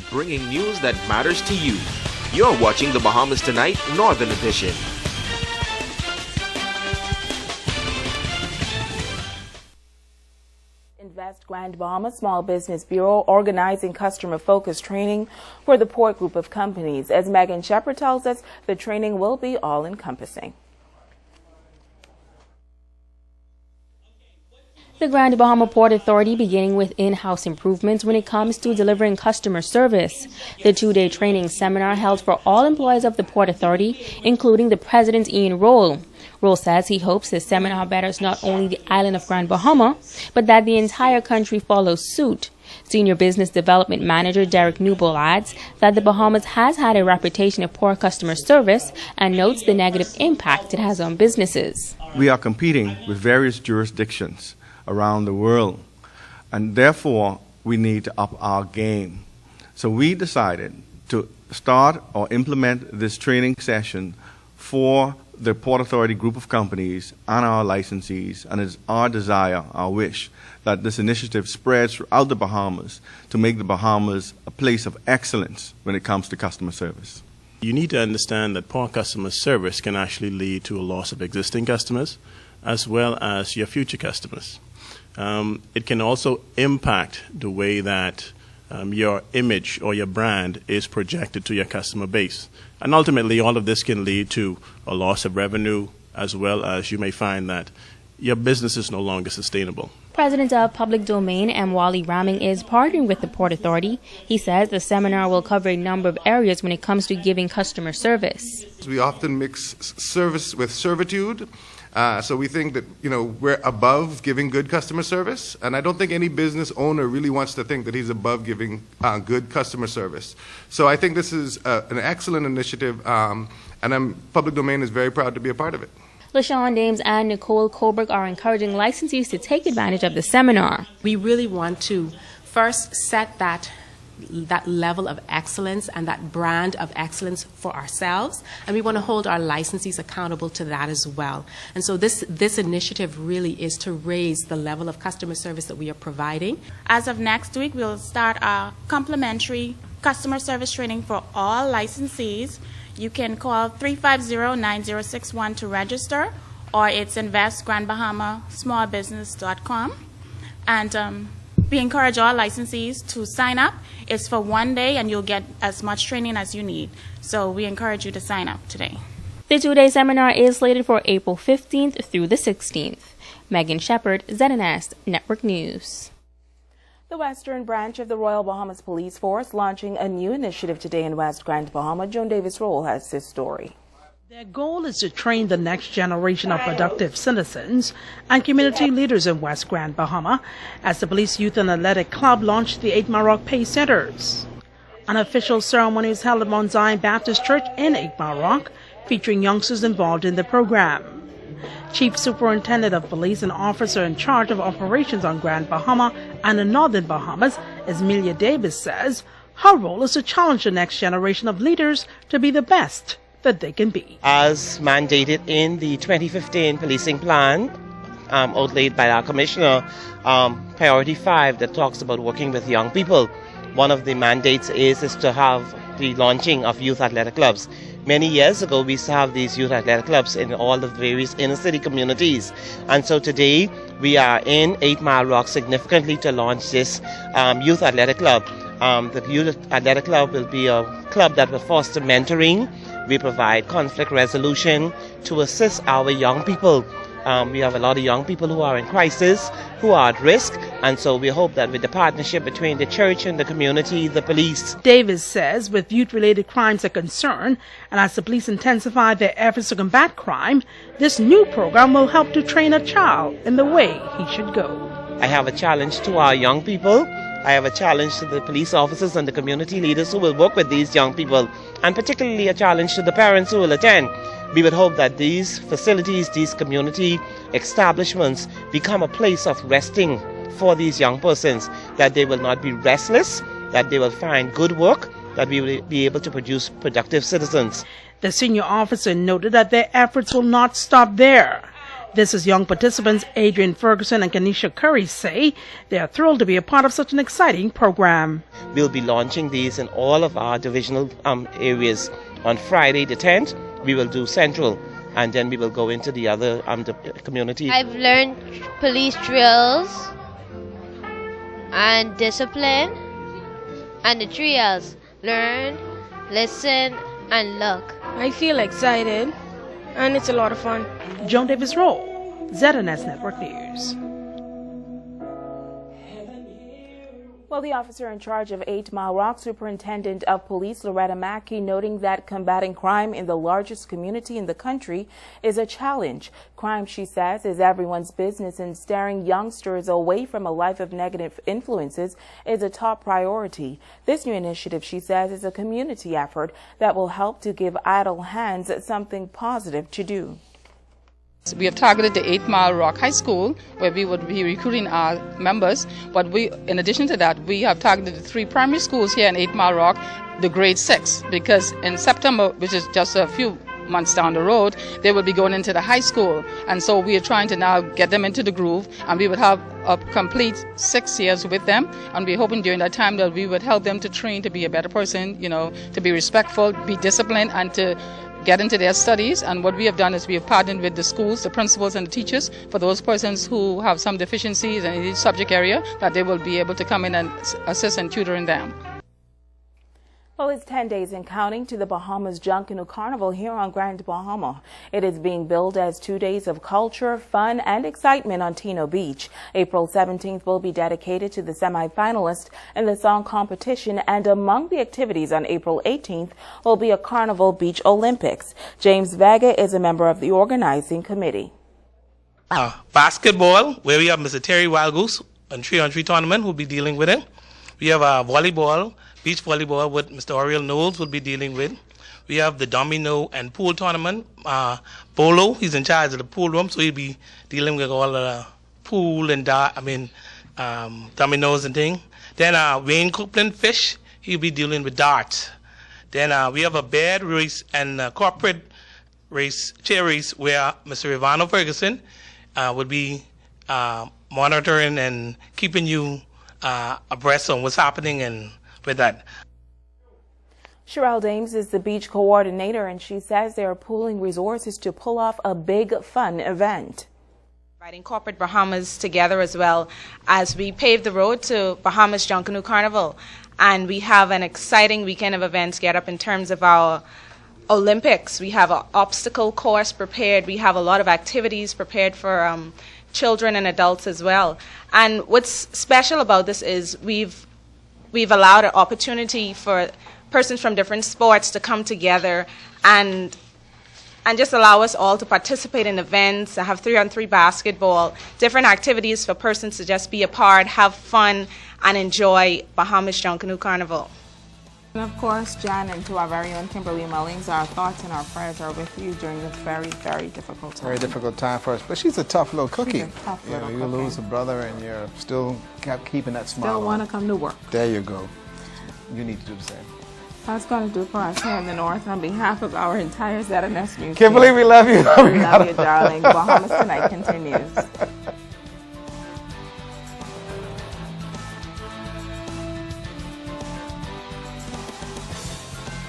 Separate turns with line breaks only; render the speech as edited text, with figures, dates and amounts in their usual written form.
bringing news that matters to you. You're watching the Bahamas Tonight Northern Edition.
Invest Grand Bahama Small Business Bureau organizing customer-focused training for the Port Group of companies. As Megan Shepard tells us, the training will be all-encompassing.
The Grand Bahama Port Authority beginning with in-house improvements when it comes to delivering customer service. The two-day training seminar held for all employees of the Port Authority, including the President Ian Rolle. Rolle says he hopes this seminar betters not only the island of Grand Bahama, but that the entire country follows suit. Senior Business Development Manager Derek Newbold adds that the Bahamas has had a reputation of poor customer service and notes the negative impact it has on businesses.
We are competing with various jurisdictions around the world, and therefore we need to up our game. So we decided to start or implement this training session for the Port Authority group of companies and our licensees, and it's our desire, our wish, that this initiative spreads throughout the Bahamas to make the Bahamas a place of excellence when it comes to customer service.
You need to understand that poor customer service can actually lead to a loss of existing customers as well as your future customers. It can also impact the way that your image or your brand is projected to your customer base. And ultimately, all of this can lead to a loss of revenue, as well as you may find that your business is no longer sustainable.
President of Public Domain, M. Wally Ramming, is partnering with the Port Authority. He says the seminar will cover a number of areas when it comes to giving customer service.
We often mix service with servitude. So we think that, we're above giving good customer service, and I don't think any business owner really wants to think that he's above giving good customer service. So I think this is an excellent initiative, and Public Domain is very proud to be a part of it.
LaShawn Dames and Nicole Colberg are encouraging licensees to take advantage of the seminar.
We really want to first set that level of excellence and that brand of excellence for ourselves, and we want to hold our licensees accountable to that as well. And so this initiative really is to raise the level of customer service that we are providing.
As of next week, we'll start our complimentary customer service training for all licensees. You can call 350-9061 to register, or it's investgrandbahamasmallbusiness.com. And we encourage all licensees to sign up. It's for one day, and you'll get as much training as you need. So we encourage you to sign up today.
The two-day seminar is slated for April 15th through the 16th. Megan Shepard, ZNS Network News.
The Western Branch of the Royal Bahamas Police Force launching a new initiative today in West Grand Bahama. Joan Davis Rolle has this story.
Their goal is to train the next generation of productive citizens and community leaders in West Grand Bahama as the Police Youth and Athletic Club launched the 8 Mile Rock Pay Centers. An official ceremony was held at Mount Zion Baptist Church in 8 Mile Rock, featuring youngsters involved in the program. Chief Superintendent of Police and Officer in charge of operations on Grand Bahama and the Northern Bahamas, Esmelia Davis, says her role is to challenge the next generation of leaders to be the best that they can be.
As mandated in the 2015 policing plan outlaid by our commissioner, priority 5 that talks about working with young people, one of the mandates is to have the launching of youth athletic clubs. Many years ago, we used to have these youth athletic clubs in all the various inner city communities. And so today, we are in 8 Mile Rock significantly to launch this youth athletic club. The youth athletic club will be a club that will foster mentoring. We provide conflict resolution to assist our young people. We have a lot of young people who are in crisis, who are at risk, and so we hope that with the partnership between the church and the community, the police.
Davis says with youth-related crimes a concern, and as the police intensify their efforts to combat crime, this new program will help to train a child in the way he should go.
I have a challenge to our young people. I have a challenge to the police officers and the community leaders who will work with these young people, and particularly a challenge to the parents who will attend. We would hope that these facilities, these community establishments become a place of resting for these young persons, that they will not be restless, that they will find good work, that we will be able to produce productive citizens.
The senior officer noted that their efforts will not stop there. This is young participants Adrian Ferguson and Kanisha Curry say they are thrilled to be a part of such an exciting program.
We'll be launching these in all of our divisional areas. On Friday the 10th, we will do Central, and then we will go into the other the community.
I've learned police drills and discipline and the 3 L's: learn, listen, and look.
I feel excited, and it's a lot of fun.
Joan Davis Rolle, ZNS Network News.
Well, the officer in charge of 8 Mile Rock, Superintendent of Police Loretta Mackey, noting that combating crime in the largest community in the country is a challenge. Crime, she says, is everyone's business, and steering youngsters away from a life of negative influences is a top priority. This new initiative, she says, is a community effort that will help to give idle hands something positive to do.
We have targeted the 8 Mile Rock High School, where we would be recruiting our members, but in addition to that, we have targeted the 3 primary schools here in 8 Mile Rock, the grade 6, because in September, which is just a few months down the road, they will be going into the high school, and so we are trying to now get them into the groove, and we would have a complete 6 years with them, and we're hoping during that time that we would help them to train to be a better person, to be respectful, be disciplined, and to get into their studies. And what we have done is we have partnered with the schools, the principals and the teachers for those persons who have some deficiencies in each subject area, that they will be able to come in and assist and tutor in them.
Well, it's 10 days and counting to the Bahamas Junkanoo Carnival here on Grand Bahama. It is being billed as 2 days of culture, fun, and excitement on Tino Beach. April 17th will be dedicated to the semifinalists in the song competition, and among the activities on April 18th will be a Carnival Beach Olympics. James Vega is a member of the organizing committee.
Basketball, where we have Mr. Terry Wildgoose, a 3-on-3 tournament, who'll be dealing with it. We have volleyball, beach volleyball, with Mr. Oriel Knowles will be dealing with. We have the domino and pool tournament. Polo, he's in charge of the pool room, so he'll be dealing with all the pool and dominoes and things. Then Wayne Copeland Fish, he'll be dealing with darts. Then we have a bed race and corporate race, chair race, where Mr. Ivano Ferguson will be monitoring and keeping you abreast on what's happening and with that.
Sherelle Dames is the beach coordinator, and she says they are pooling resources to pull off a big, fun event.
Inviting corporate Bahamas together as well as we pave the road to Bahamas Junkanoo Carnival. And we have an exciting weekend of events get up in terms of our Olympics. We have an obstacle course prepared. We have a lot of activities prepared for children and adults as well. And what's special about this is we've allowed an opportunity for persons from different sports to come together and just allow us all to participate in events, to have 3-on-3 basketball, different activities for persons to just be a part, have fun, and enjoy Bahamas Junkanoo Carnival.
And of course, Jan, and to our very own Kimberly Mullings, our thoughts and our prayers are with you during this very, very difficult time.
Very difficult time for us, but she's a tough little cookie.
She's a tough little cookie.
You lose a brother and you're still keeping that smile.
Still want to come to work.
There you go. You need to do the same.
I was going to do for us here in the North on behalf of our entire ZNS News.
Kimberly, we love you.
We love you, darling. Bahamas Tonight continues.